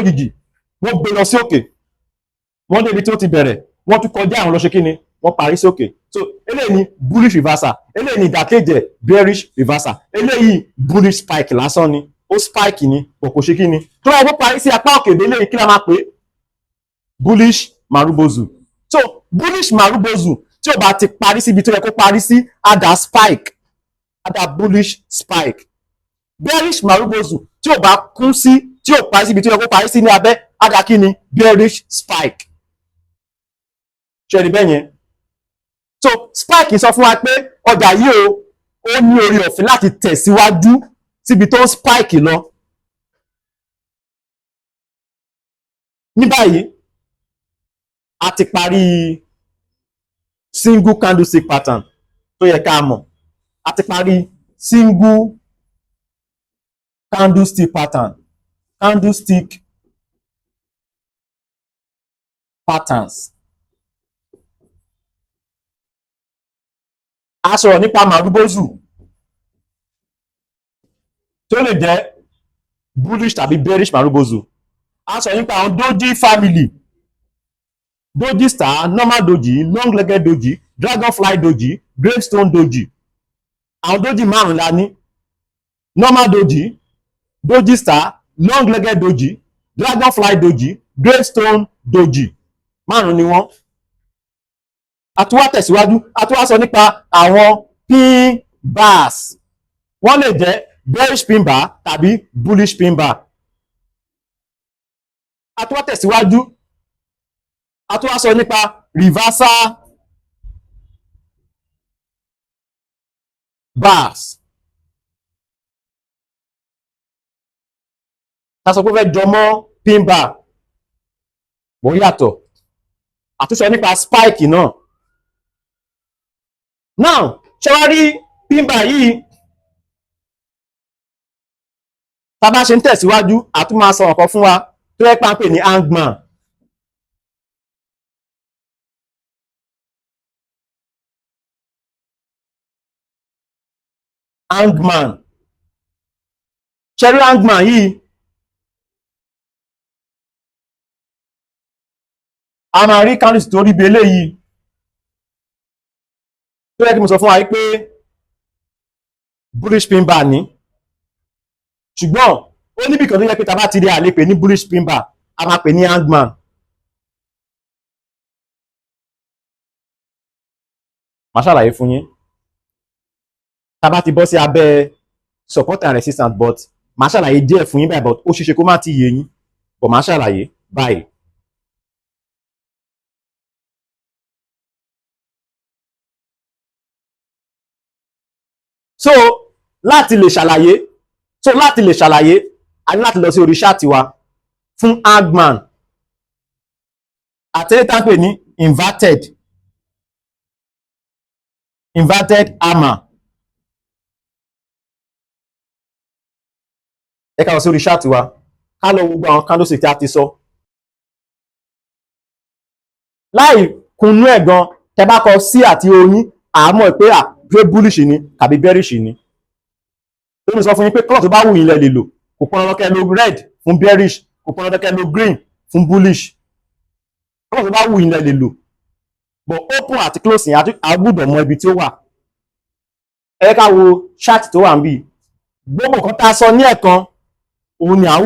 lójijì wọ́n gbé lọ sí òkè wọ́n débi tí ó ti bẹ̀rẹ̀ wọ́n tún kọjá àwọn lọ ṣe kí ni wọ́n parí sí òkè so eléyìí ni bullish reversal eléyìí ni ìdàkejì bearish reversal eléyìí bullish spike lásán ni ó spike ni kò ṣe kí ni tó wọ́n parí sí apá òkè délé kí la máa pè bullish marubozu so bullish marubozu tí ó bá ti parí síbi tó yẹ kó parí sí ada spike ada bullish spike bearish marubozu tí ó bá kún sí tí ó parí síbi tó yẹ kó parí sí ní abẹ́ ada kí ni bearish spike ṣe rí bẹ́ẹ̀ yẹn so spike sọ fún wa pé ọjà yìí ó ní orí ọ̀fẹ́ láti tẹ̀síwájú síbi tó spike lọ ní báyìí a ti parí single candlestick pattern tó yẹ ká mọ̀ a ti parí single candlestick pattern candlestick patterns a sọ̀rọ̀ nípa marubozu tí ó lè jẹ́ bullish tàbí bearish marubozu a sọ̀rọ̀ nípa àwọn doji family doji star normal doji long legged doji dragonfly doji gravestone doji àwọn doji márùn la ní normal doji doji star long legged doji dragonfly doji gravestone doji márùn ni wọ́n a tún wá tẹ̀síwájú a tún wá sọ nípa àwọn pin bars wọ́n lè jẹ́ bearish pin bar tàbí bullish pin bar a tún wá tẹ̀síwájú a tún wá sọ nípa reversal bars ta sọ pé fẹ́ jọmọ́ pin bar bó yàtọ̀ a tún sọ nípa spike náà now ṣé wá rí pin bar yìí tá bá ṣe ń tẹ̀síwájú a tún máa sọ ọ̀kan fún wa tó yẹ pé ní hangman hangman ṣẹ́rí hangman yìí a máa rí candlestick tó rí bí eléyìí tó yẹ kí mo sọ fún wa pé bullish pin bar ní ṣùgbọ́n ó níbi kan tó yẹ pé tá bá ti rí a lè pè ní bullish pin bar a máa pè ní hangman màá ṣàlàyé fún yín tá bá ti bọ́ sí abẹ́ support and resistance but màá ṣàlàyé díẹ̀ fún yín báyìí but ó ṣeéṣe kó má ti yé yín but màá ṣàlàyé báyìí. so láti lè ṣàlàyé a ní láti lọ sí orí ṣáàtì wa fún hangman àtẹ́lẹ́tà ń pè ní inverted hammer ẹ ká lọ sí orí ṣáàtì wa ká lọ gbogbo àwọn candlestick tí a ti sọ láì kùnú ẹ̀ gan tẹ́ bá kọ sí àti oyin àmọ́ pé pé bullish ni tàbí bearish ni tó ní sọ fún yín pé kọ́lọ̀ tó bá wù yín lẹ lè lò kò pọn dandan kẹ́ lo red fún bearish kò pọn dandan kẹ́ lo green fún bullish kọ́lọ̀ tó bá wù yín lẹ lè lò but open àti closing a gbọ́dọ̀ mọ ibi tí ó wà ẹ ká wo chart tó wà níbí gbogbo nǹkan tá a sọ ní ẹ̀kan òun ni à ń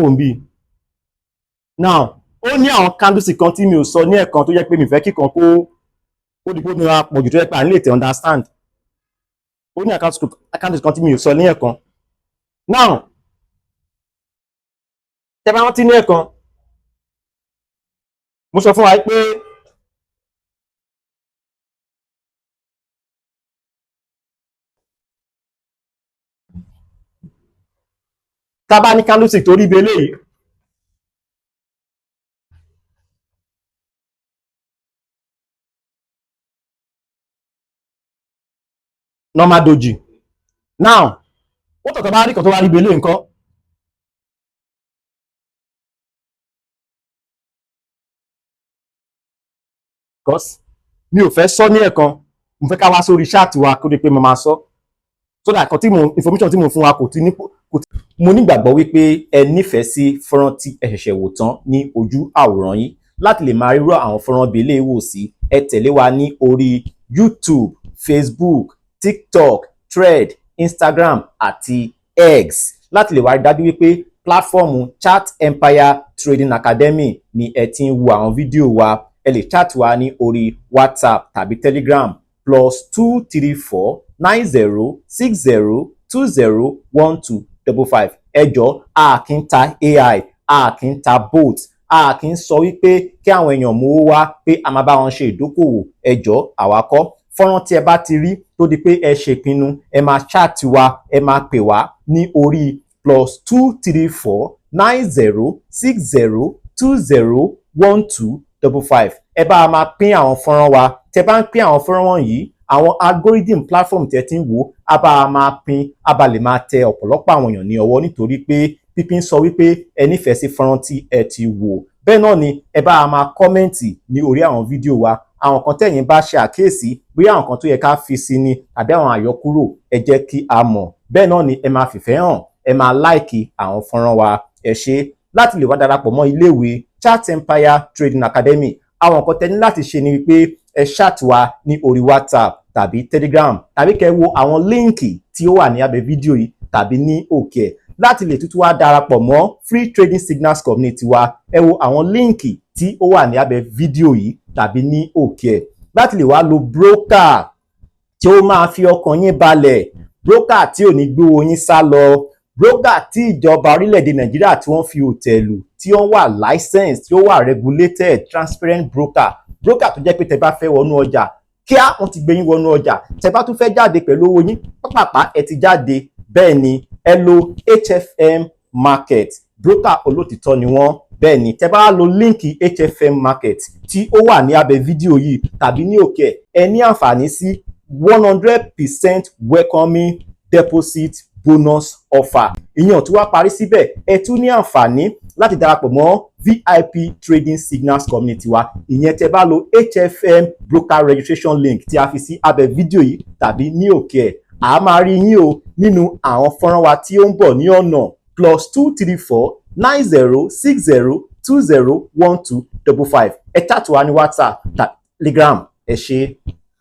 wò níbí now ó ní àwọn candlestick kan tí mi ò sọ ní ẹ̀kan tó jẹ́ pé mi fẹ́ kíkan kó dìbò ní wa pọ̀jù tó jẹ́ pé à ń lè tẹ̀ understand ó ní candlestick kan tí mi ò sọ ní ẹ̀kan now tẹ́ bá rántí ní ẹ̀kan mo sọ fún wa pé tá bá ní candlestick tó rí bí eléyìí normal doji now ó tọ̀tọ̀ bá rí kan tó wá rí bí eléyìí nǹkan because mi ò fẹ́ sọ ní ẹ̀kan mo fẹ́ ká wá sórí ṣáàtì wa kó di pé mo máa sọ so that information tí mo fún wa kò ti ní Mo nígbàgbọ́ wípé ẹ nífẹ̀ẹ́ sí fọ́nrán tí ẹ ṣẹ̀ṣẹ̀ wò tán ní ojú àwòrán yìí. Láti lè máa rírọ̀ àwọn fọ́nrán bí eléyìí wò sí, ẹ tẹ̀lé wa ní orí YouTube, Facebook, TikTok, Thread, Instagram àti X láti lè wá rí dájú wípé pláfọ́ọ̀mù Chat Empire Trading Academy ni ẹ ti ń wo àwọn fídíò wa. Ẹ lè chat wa ní orí WhatsApp tàbí Telegram +234 90 60 20 1255. Ẹ jọ̀ọ́, a kì í ta AI, a kì í ta bot, a kì í sọ wípé kí àwọn èèyàn mówó wá pé a máa bá wọn ṣe ìdókòwò. Ẹ jọ̀ọ́, àwa kọ́. Fọ́nrán tí ẹ bá ti rí tó di pé ẹ ṣèpinnu, ẹ máa chat wa, ẹ máa pè wá ní orí +234 90 60 20 1255. Ẹ bá a máa pín àwọn fọ́nrán wa. Tẹ bá ń pín àwọn fọ́nrán wọ̀nyí, àwọn algorithm platform tẹ ti ń wò á bá a máa pín, á bá lè máa tẹ ọ̀pọ̀lọpọ̀ àwọn èèyàn ní ọwọ́ nítorí pé pípín sọ wípé ẹ nífẹ̀ẹ́ sí fọ́nrán tí ẹ ti wò. Bẹ́ẹ̀ náà ni ẹ bá a máa kọ́mẹ̀ǹtì ní orí àwọn fídíò wa. Àwọn kan tẹ̀yin bá ṣe àkíyèsí, bóyá àwọn kan tó yẹ ká fi sí ni tàbí àwọn àyọkúrò, ẹ jẹ́ kí a mọ̀. Bẹ́ẹ̀ náà ni ẹ máa fìfẹ́ hàn, ẹ máa láìkì àwọn fọ́nrán wa. Ẹ ṣé. Láti lè wá darapọ̀ mọ́ iléèwé Chat Empire Trading Academy, àwọn nǹkan tẹ́ ní láti ṣe ni wípé ẹ chat wa ní orí WhatsApp tàbí Telegram tàbí kẹ́ wo àwọn líǹkì tí ó wà ní abẹ́ fídíò yìí tàbí ní òkè ẹ̀. Láti lè tútù wá darapọ̀ mọ́ Free Trading Signals Community wa, ẹ wo àwọn líǹkì tí ó wà ní abẹ́ fídíò yìí tàbí ní òkè ẹ̀. Láti lè wá lo broker tí ó máa fi ọkàn yín balẹ̀, broker tí ò ní gbówó yín sá lọ, broker tí ìjọba orílẹ̀-èdè Nàìjíríà tí wọ́n fi òtẹ̀lù, tí wọ́n wà licensed, tí ó wà regulated, transparent broker. Broker tó jẹ́ pé tẹ bá fẹ́ wọnú ọjà, kíá wọ́n ti gbé yín wọnú ọjà. Tẹ bá tún fẹ́ jáde pẹ̀lú owó yín, pápápá ẹ ti jáde. Bẹ́ẹ̀ ni ẹ lo HFM Market, broker olótìtọ́ ni wọ́n. Bẹ́ẹ̀ ni tẹ bá lo líǹkì HFM Market tí ó wà ní abẹ́ fídíò yìí tàbí ní òkè, ẹ ní àǹfààní sí 100% welcoming deposit bonus offer. Ìyẹn tí wá parí síbẹ̀, ẹ tún ní àǹfààní láti darapọ̀ mọ́ VIP Trading Signals Community wa. Ìyẹn tẹ bá lo HFM broker registration link tí a fi sí abẹ́ fídíò yìí tàbí ní òkè ẹ̀. A máa rí yín o nínú àwọn fọ́nrán wa tí ó ń bọ̀ ní ọ̀nà +234 90 60 20 1255. Ẹ chat wa ní WhatsApp, Telegram. Ẹ ṣé.